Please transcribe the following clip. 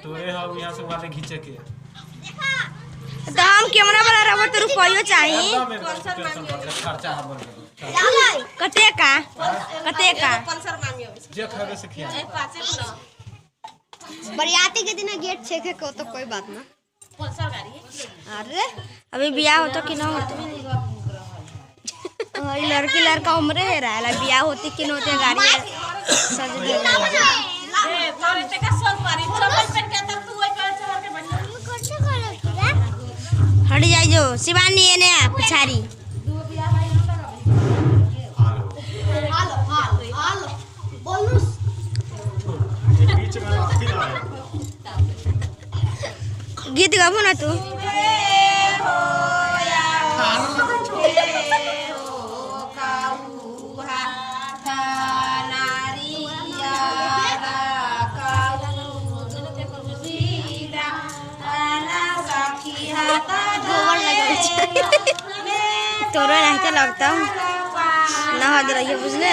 तोरे हम यहाँ से वाले खींचे के तो हम कैमरा वाला रहो तो रुपयो चाहिए खर्चा हमर कते का पल्सर मांगियो जे खावे से खिया बरियाती के दिन गेट छेके को तो कोई बात ना। पल्सर गाड़ी अरे अभी ब्याह होता कि ना होता लड़की लड़का उम्र है रहा ब्याह होती कि ना होते गाड़ी सज ए तोरे ते का सोल मारी चप्पल पहन के तब तू ओइ पर चढ़ के बैठ हट जाई जो शिवानी ने पिछारी हालो बोलू बीच में अथी ना गीत गाबो ना तू गोबर लगा तोरा नहीं तो लगता ना हो रही है बुझले